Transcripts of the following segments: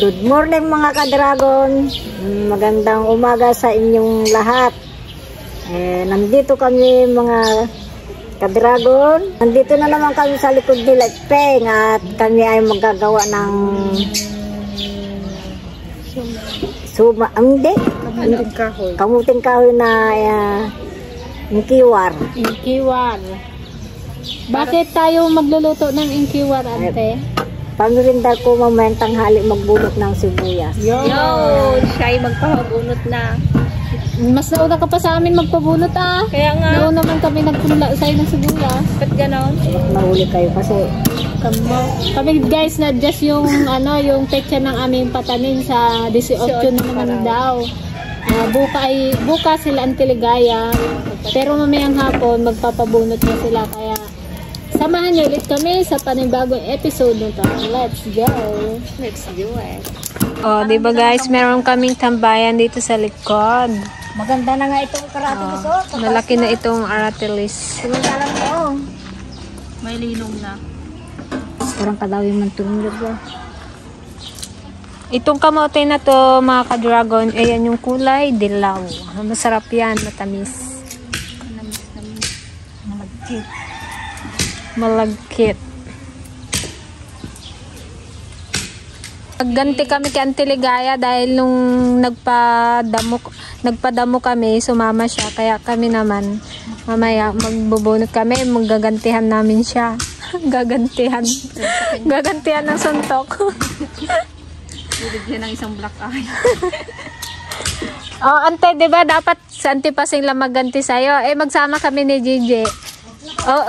Good morning mga ka-dragon. Magandang umaga sa inyong lahat. Nandito kami mga ka-dragon. Nandito na naman kami sa likod ni Peng at kami ay magagawa ng kamuting kahoy na inkiwar. Inkiwar. Bakit tayo magluluto ng inkiwar, ate? Pamirinda ko mamayang tanghali magbunot ng sibuyas. Yun, siya ay magpapabunot na. Mas nauna ka pa sa amin magpabunot ah. Kaya nga. Nauna naman kami nagpunla sa'yo ng sibuyas. Ba't ganon? Mahuli kayo kasi. Kami guys, na-adjust yung yung petsa ng aming patanin sa 18 na naman daw. Bukas sila ang Tiligaya. Pero mamayang hapon magpapabunot na sila, kaya samahan niyo ulit kami sa panibagong episode nito. Let's go! Let's do it! Oh, di ba guys, meron kaming tambayan dito sa likod. Maganda na nga itong karatilis. Malaki na itong aratilis. Sinundalan mo. May linong na. Parang kadawi man tumulog ba? Itong kamote na to, mga ka-dragon, ayan yung kulay, dilaw. Masarap yan, matamis. Malagkit. Nagganti kami kay Auntie Ligaya dahil nung nagpadamo kami, sumama siya. Kaya kami naman, mamaya magbubunot kami, magagantihan namin siya. Gagantihan ng suntok. Bibigyan ng isang black eye. Oh, ante, di ba dapat sa Auntie Pasing lang magganti sa'yo? Magsama kami ni Gigi. Oh,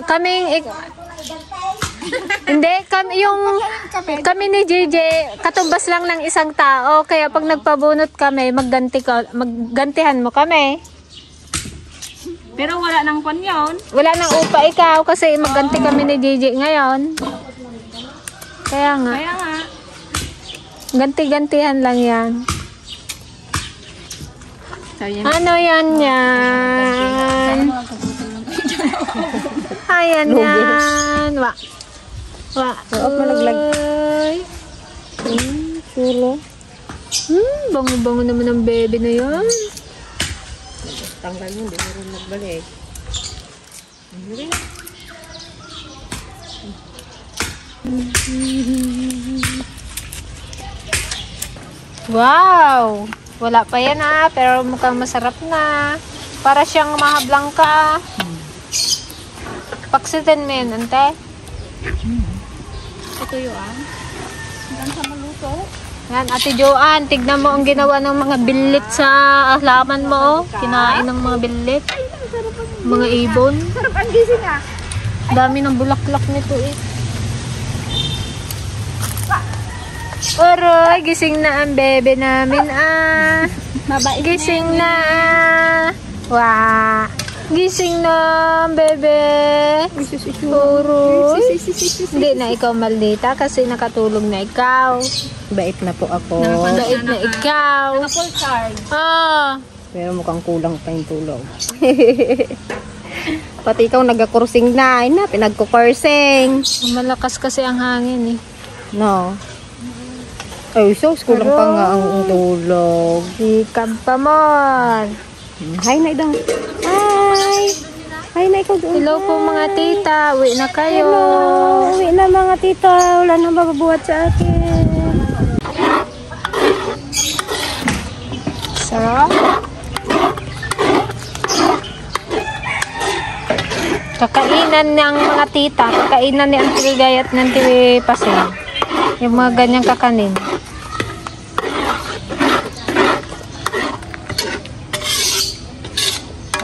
hindi, kami ni JJ, katubas lang ng isang tao. Kaya pag nagpabunot kami, maggantihan mo kami. Pero wala nang kwan yun. Wala nang upa ikaw kasi magganti kami ni JJ ngayon. Kaya nga. Ganti-gantihan lang yan. Ano yan yan? Ayan yan. Malaglag. Sulo. Bango-bango naman ang bebe na yan. Tanggal mo, hindi mo rin magbalik. Wow! Wala pa yan pero mukhang masarap na. Para siyang mahablang ka. Paksitin mo yun, ante. Ito yun. Hanggang sa maluto. Yan, Ate Joanne, tignan mo ang ginawa ng mga billit sa halaman mo. Kinain ng mga billit. Mga ibon. Sarap ang gising ah. Dami ng bulaklak nito Oroy, gising na ang bebe namin Mabait gising na Wah. Gising na ang bebe. Oroy. Hindi na ikaw maldita kasi nakatulog na ikaw. Bait na po ako. Bait na ikaw. Full charge. Pero mukhang kulang pa yung tulog. Pati ikaw nag-kursing na. Pinagkukursing. Malakas kasi ang hangin No. Ay, so kulang pa nga ang tulog. Ikab pa mo. Hi na idang. Hi na ikaw doon. Hello po mga tita. Uwi na kayo. Hello. Uwi na mga tita. Wala nang mababuhat sa akin. Sarap. Kakainan ng mga tita. Kakainan ni Auntie Ligaya at ng Auntie Pasing. Yung mga ganyang kakanin.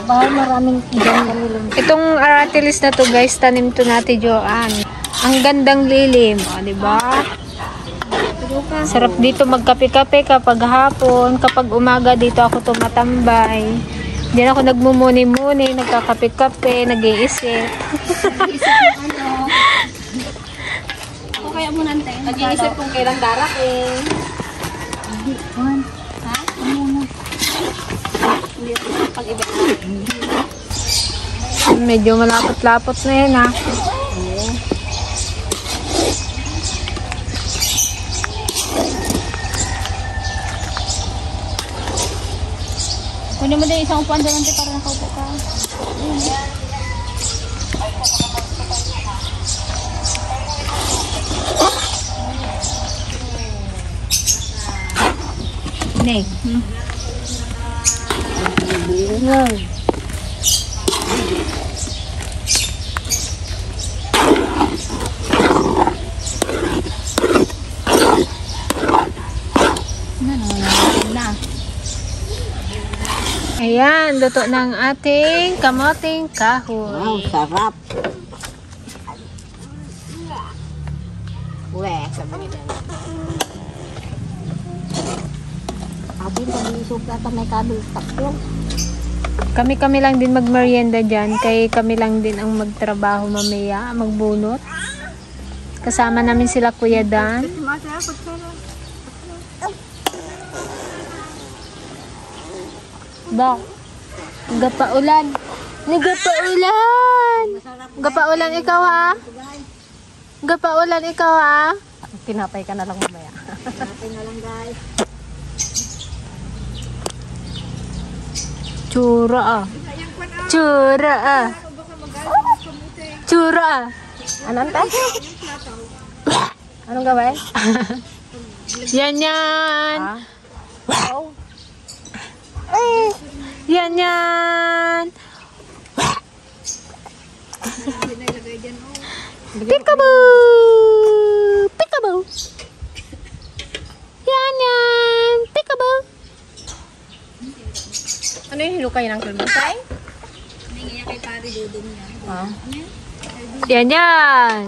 Maraming Itong aratilis na to guys, tanim to natin Joanne. Ang gandang lilim, di ba? Sarap dito magkape-kape kapag hapon, kapag umaga dito ako tumatambay. Diyan ako nagmumuni-muni, nagkakape-kape, nag-iisip. O kaya mo nante. Nag-iisip kung kailan darating. Ha? Hindi ako pag-iba. Medyo malapot-lapot na yan Kunin mo din isang upuan doon para nakaupo ka. Nek. Ayan, luto ng ating kamoting kahoy. Wow, sarap. Weh, sabi nila. Abin, pag-iisog na ito may kabiltak yun. Kami lang din magmerienda dyan. Kaya kami lang din ang magtrabaho mamaya, magbunot. Kasama namin sila Kuya Dan. Ba, gapaulan. Nagapaulan. Gapaulan ikaw ha? Gapaulan ikaw ha? Tinapay ka na lang mamaya. Tinapay na lang guys. Tsura ah. Tsura ah. Tsura ah. Anong tayo? Anong gawin? Yan yan. Wow. Yan yan. Peekaboo! Peekaboo! Yan yan. Peekaboo! Ano yung hilukay ng kulbantay? Yan yan.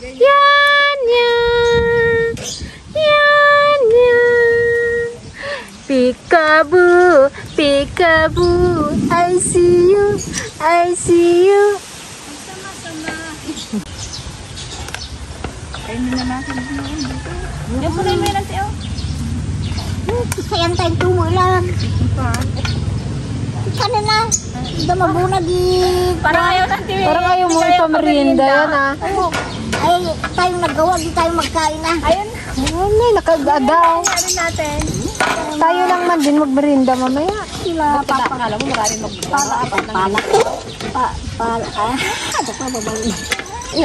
Yan yan. Yan yan. Peekaboo, peekaboo, I see you, I see you. Yung kulay mo yun siya. Sayang tayong tumo lang. Kanan na. Hindi mabunag Parang ayaw natin. Parang ayaw mo ipamerienda yan ah. Ay, tayong naggawa, di tayo magkain na. Ayun. Wala, nakagadaw. Ano natin? Tayo lang man din magmerienda mamaya. Sila, papa. Alam mo, maraming Pala. Ano pa ba ba?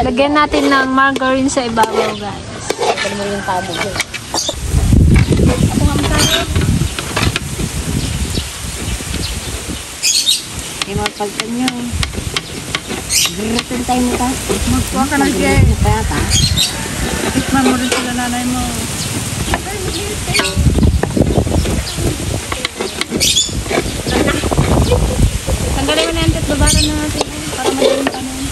Lagyan natin ng margarine sa ibabaw guys. Ano mo yung tabo ko. Ay, magpagtan nyo. Giratin tayo mo ta. Magkuha ka na siya. Tikman mo rin sila nanay mo. Tanggalin mo na yung tatbabaran na natin para madaling tanong.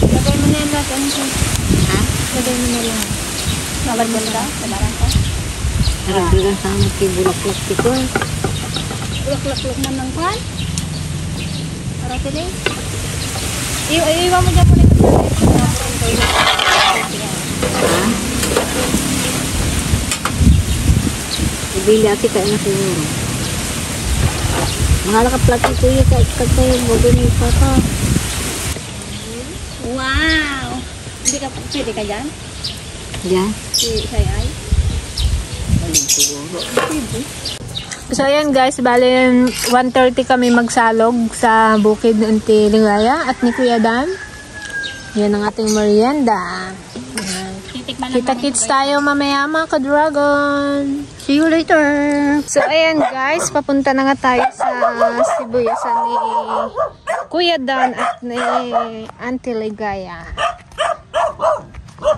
Lagay mo na yan natin. Ha? Lagay mo na yan. Nalagyan ka? Nalaran ka? Narabigan sa amin kay bulak-lak ko. Ulak-lak na ng kwan. Para tili. Iiwan mo dyan muna yung Ha? Ibili ati kayo na siguro. Mga lakaplat ito yung kayo bago na yung pata. wow! Hindi ka pwede ka dyan? Diyan? Si Sayay? Maling siguro. So ayan guys, bali 1:30 kami magsalog sa bukid ng Ligaya at ni Kuya Dan. Yan ang ating merienda. Kita-kits tayo mamaya mga ka-dragon. See you later. So ayan guys, papunta na nga tayo sa Sibuyasan ni Kuya Dan at ni Auntie Ligaya.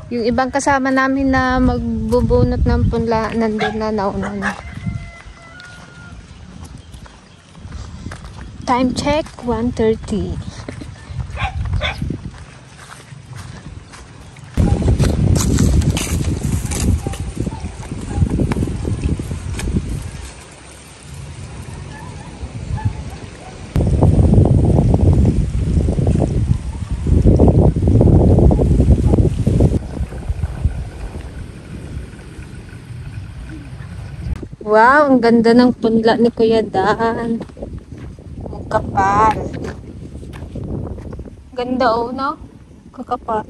Yung ibang kasama namin na magbubunot ng punla nandun na nauna na. Time check, 1:30. Wow, ang ganda ng punla ni Kuya Dan. Ang kapal. Ganda oh, no? Kakapa.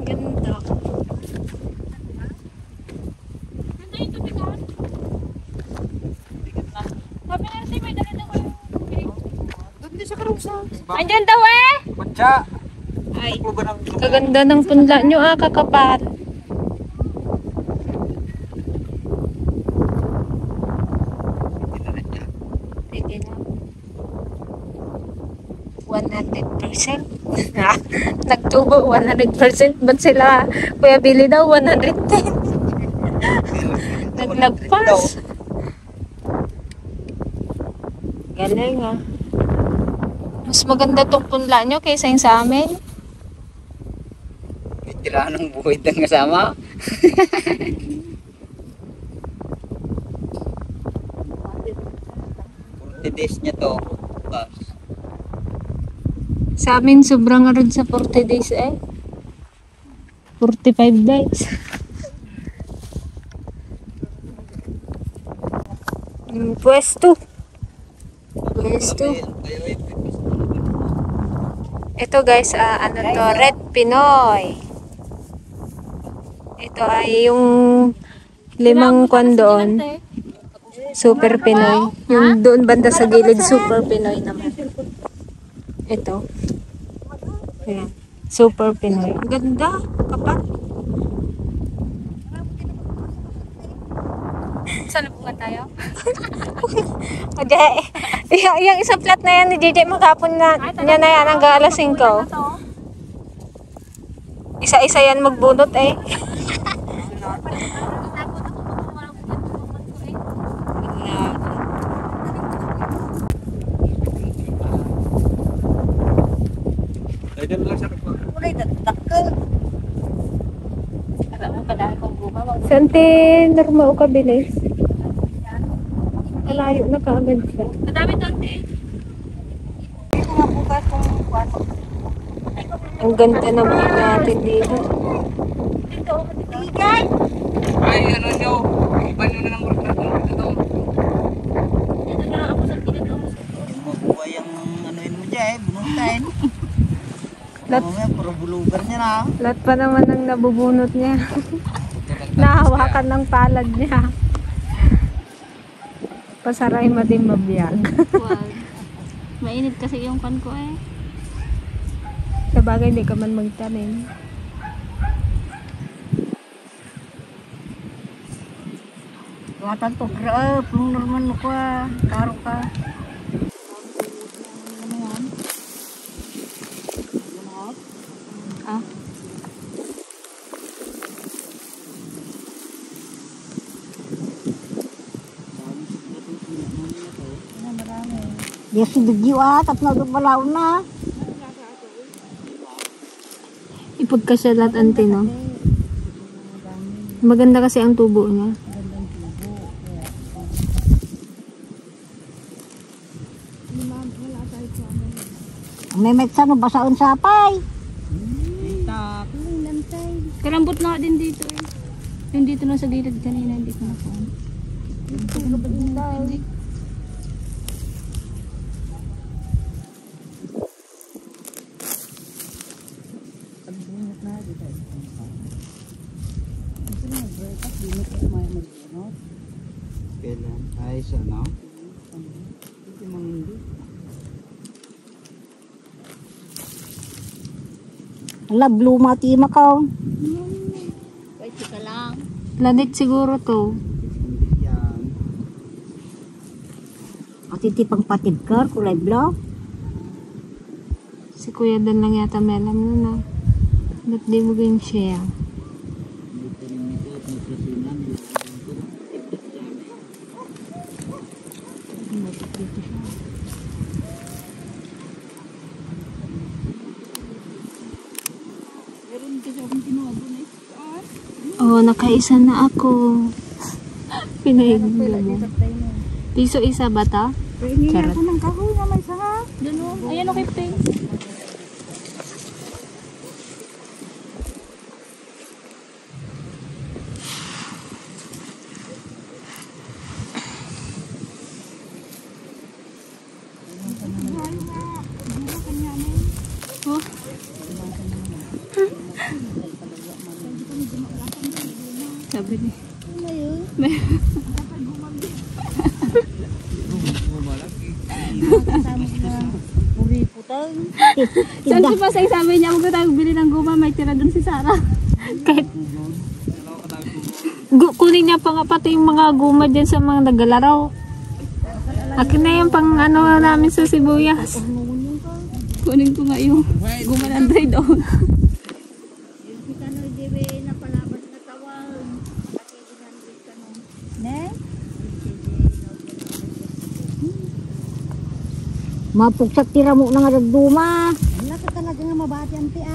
Ganda. Andyan daw eh! Baca. Ay, kaganda ng punla nyo kakapal. Pwede na. 100%. Nagtubo 100%. Ba't sila, Kuya Billy daw 110? Naglagpas. Galing ah. Mas maganda tong punla nyo kaysa yung sa amin. Tira ng buhay ng kasama. Days niya to. Bas. Sa amin sobrang arad sa 40 days eh. 45 days. Pwesto. Ito guys, ano to, Red Pinoy. Ito ay yung 5 kwan doon. Super Pinoy. Yung doon banda sa gilid, Super Pinoy naman. Ito. Ayan. Super Pinoy. Ang ganda. Kapat. Saan na buka tayo? Yung isang flat na yan ni JJ maghapon na niya na yan hanggang alas 5. Isa-isa yan magbunot eh. Sante, normal ka bilis. Malayo na kaagad siya. Madami tante. Ang ganda ng view natin dito. Ay, ano nyo? Iba nyo na ng work dito. Mabuhay ang anuin mo dyan eh, bunutin. Puro bulugan niya na. Lahat pa naman ang nabubunot niya. Nahawakan ng palad niya. Pasaray mo din mabiyag. Wow. Mainit kasi yung pan ko eh. Sa bagay, di ka man magtanim. Watan to, pelong naman ko karo ka. Ah. Yes, bigyo tatlo do balaw na. Ipagkasyalat ante, no? Maganda kasi ang tubo niya. May metsa no basaon sapay. Karambot na din dito eh. Yung dito na sa gilid kanina, hindi ko nakuha. Kailan? Ay, sa ano? Ala, blue mati makaw. Wait, ka lang. Planit siguro to. Yan. Atitipang patid ka, kulay blue. Si Kuya Dan lang yata may alam nun na. Ba't di mo ganyan siya? Oh, nakaisa na ako. Pinahigong mo. Piso isa ba ta? Charot. Ako ng kahoy na may sanga. Doon o. Ayan o kay Peng. sabi niya. Ano yun? Saan si Pasay sabi niya, huwag tayo bili ng guma, may tira dun si Sarah. Kahit kunin niya pa nga pati yung mga guma dyan sa mga naglalaro. Akin na yung pang ano namin sa sibuyas. Kunin ko nga yung guma ng dry doon. Mapuksak tira mo na nga nagduma. Wala ka talaga nga mabati anti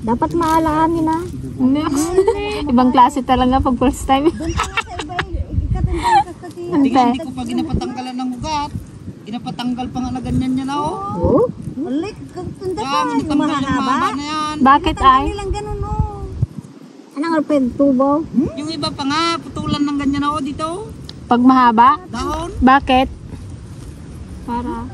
Dapat maalahanin na. Ibang klase talaga pag first time. Hindi ko pa ginapatanggalan ng ugat. Ginapatanggal pa nga na ganyan niya na oh. Balik, kagtunda Kaya pa. Yung mahaba. na yan. Bakit ay? Nilang ganun no. Anong arpeg tubo? Yung iba pa nga, putulan ng ganyan na oh dito. Pag mahaba? Dahon. Bakit? Para.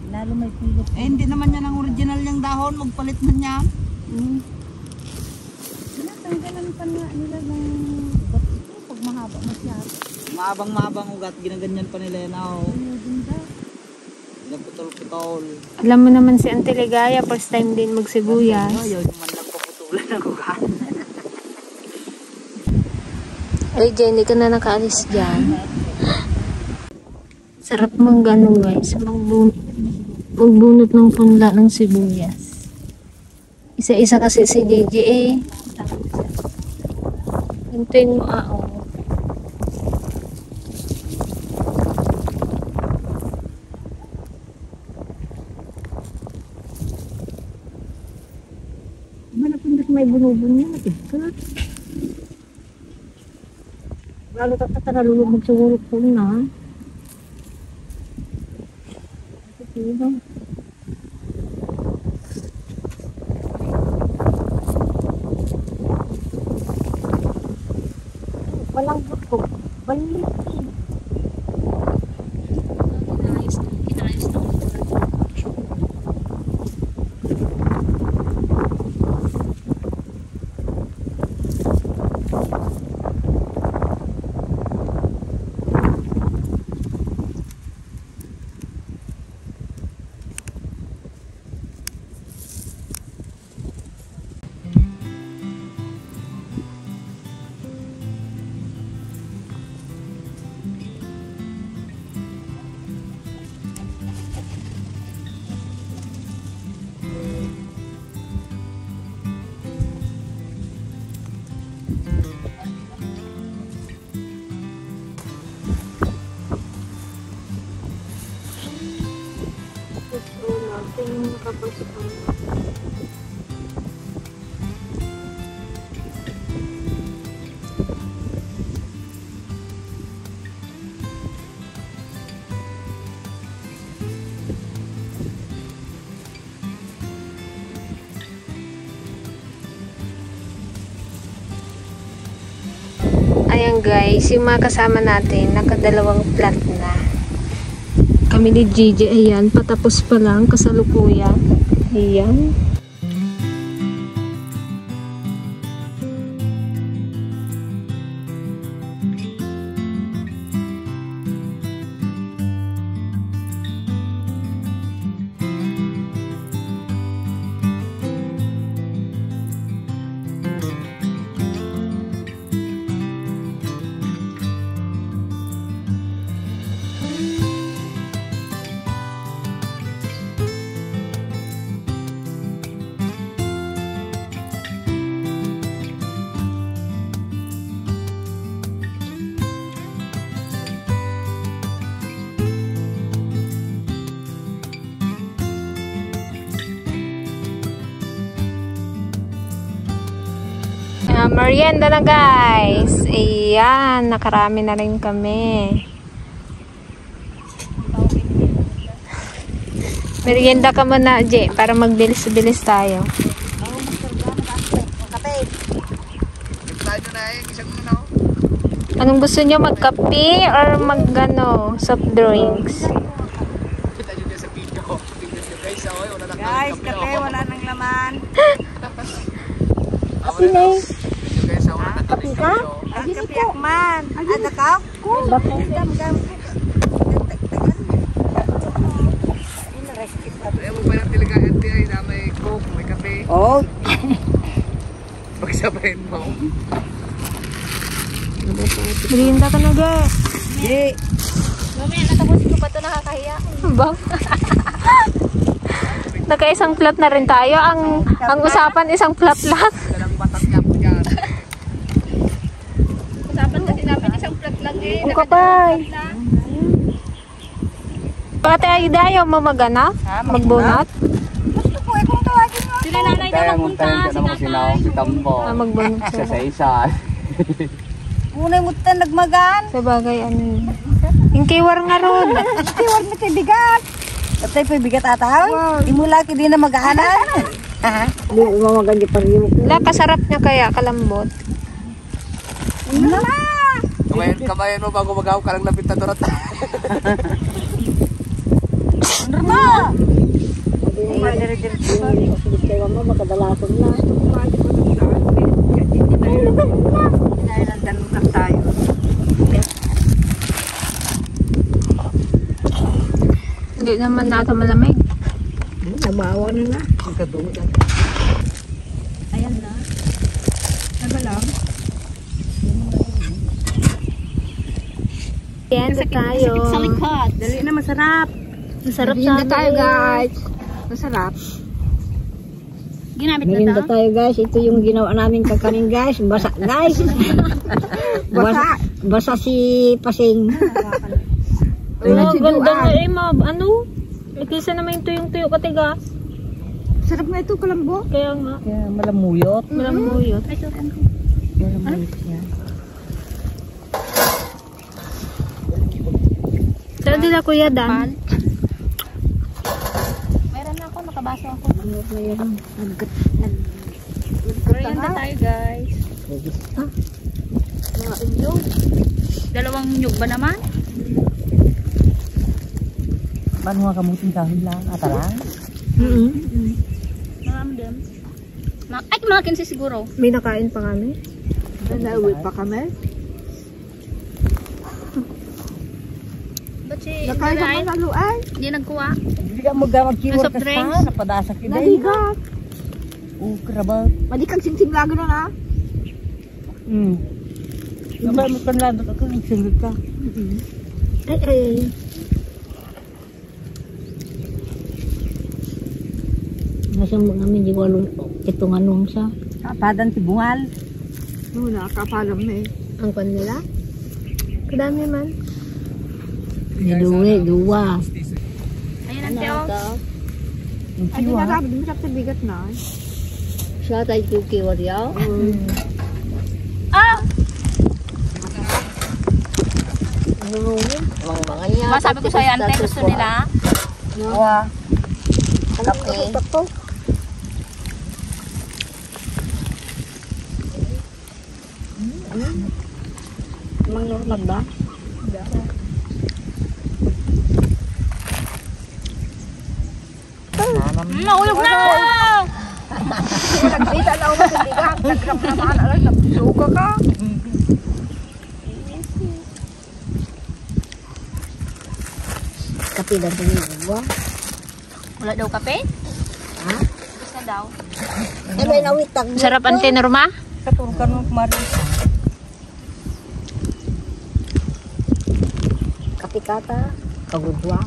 Lalo may pilot. Eh hindi naman yan ang original niyang dahon. Magpalit man yan. Tinatanggalan pa nga nila ng ugat ito pag mahaba masyado. Mahabang ugat, ginaganyan pa nila yan oh. Ginaputol-putol. Alam mo naman si Auntie Ligaya, first time din magsibuyas. Yun man nagpaputulan ng ugat. Ay, Jen, hindi ka na nakaalis dyan. Sarap mang ganun guys, magbunot ng punla ng sibuyas. Isa-isa kasi si DJ eh. Hintuin mo oh. Manapindot may bunubun niya. Lalo tatata nalulog magsugurot ko na. Walang buto. Balik. Ayan guys, yung mga kasama natin, nakadalawang plat na. Kami ni Gigi, ayan, patapos pa lang, kasalukuyan. Ayan. Merienda na guys. Ayan, nakarami na rin kami. Merienda ka muna, Je, para magbilis-bilis tayo. Anong gusto nyo? Magkape or soft drinks? Guys, kape, wala nang laman. Sini. Guys, sa una Kapi ka? kapiyak man. Ada ka? Ayaw mo pa ng tiligaan ay na may coke, may kape. Oh. Pagsabayin mo. Merienda ka na, guys. Di. Mamaya, natapusin ko pa ito, nakakahiya. Bang. Naka-isang plot na rin tayo. Ang usapan isang plot lang. Dalang batak niya po dyan. Usapan kasi namin isang plot lang eh. Ang kapay. Pati ay dayo mo magana? Magbunot? Sila nanay na magpunta, si tatay. Magbunot Isa sila. sa isa. Unay mo ta nagmagan. Sa bagay, ano yun. Yung kiwar nga ron. Tiwar na kay bigat. Patay pa bigat ataw. Imula ki di na mag-aanan. Di umamagan di pariyo. La, kasarap niya kaya, kalambot. Kamayan mo bago magaw ka lang lapit na dorot. Ano ma? Kaya mo makadalason na. Tayo. Hindi naman nato malamig. Nabawa na na. Ayan na. Nagalang. Yan na tayo. Sa likod. Dali na masarap. Masarap sa Merienda tayo guys. Masarap. Ginamit na Merienda to. tayo guys. Ito yung ginawa namin kakanin guys. Basa guys. Basa si Pasing. Oh, ganda nga eh, mab. Ano? Ikisa naman yung tuyong-tuyo katiga. Sarap na ito kalambo. Kaya nga. Kaya malamuyot. Malamuyot. Malamuyot yan. Saan nila Kuya Dan? Meron na ako, nakabaso ako. Ano na yan? Merienda tayo guys. Mga inyog. Dalawang inyog ba naman? Paano nga kamuting kahoy lang? Ata lang? Marami din. Ay, mga 15 siguro. May nakain pa kami. Nauwi pa kami. Ba't si Nakain Inday? naman naluan. Hindi nagkuha. Hindi ka mag-kiwar Soft ka drinks? sa napadasa kita. Naligat. Krabat. Madi kang sing-sing lago na na. Sabay mo kanlado ka kung singit ka. Ay. Nasang mo namin di walong itong anong sa. Kapadan si Bungal. Nuna, kapalam na eh. Ang kon nila? Kadami man. Niluwi, duwa. Ayun ang tiyo. Ay, di narabi, di mo siya bigat na. Siya tayo kukiwar yaw. Ah! Mga niya. Masabi ko sa'yo, ante, gusto nila. Duwa. Okay. Mang normal ba? Nahulog na! Nagkita na ako sa bigat. Nagkram naman. Alam, nagsuga ka. Kapilan sa duwa. Wala daw kape? Ha? Gusto daw. Eh, may nawitang. Sarap ante Norma? Katurkan mo kumarin. Kapikata. Kagudwa.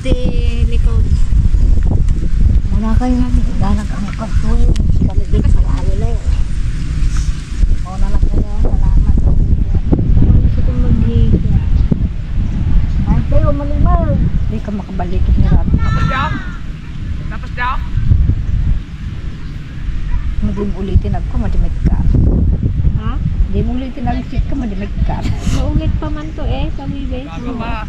iti likod. Muna kayo danak ang pagtuloy sa ligid sa alay. Muna lang kayo, salamat. Parang gusto kong maghiga. Ay, kayo malimar. Hindi ka makabalik ni Rabi. Tapos daw? Hindi mo ulitin ako, madimit ka. Ha? Hindi mo ulitin ako, madimit ka. Maulit pa man to sa bibe. Bago ba?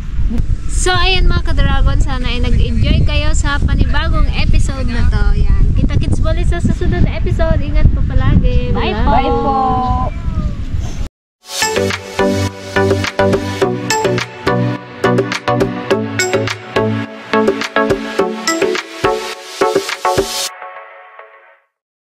So, ayan mga ka-dragon, sana ay nag-enjoy kayo sa panibagong episode na to. Yan. Kita-kits ulit sa susunod na episode. Ingat po palagi. Bye po!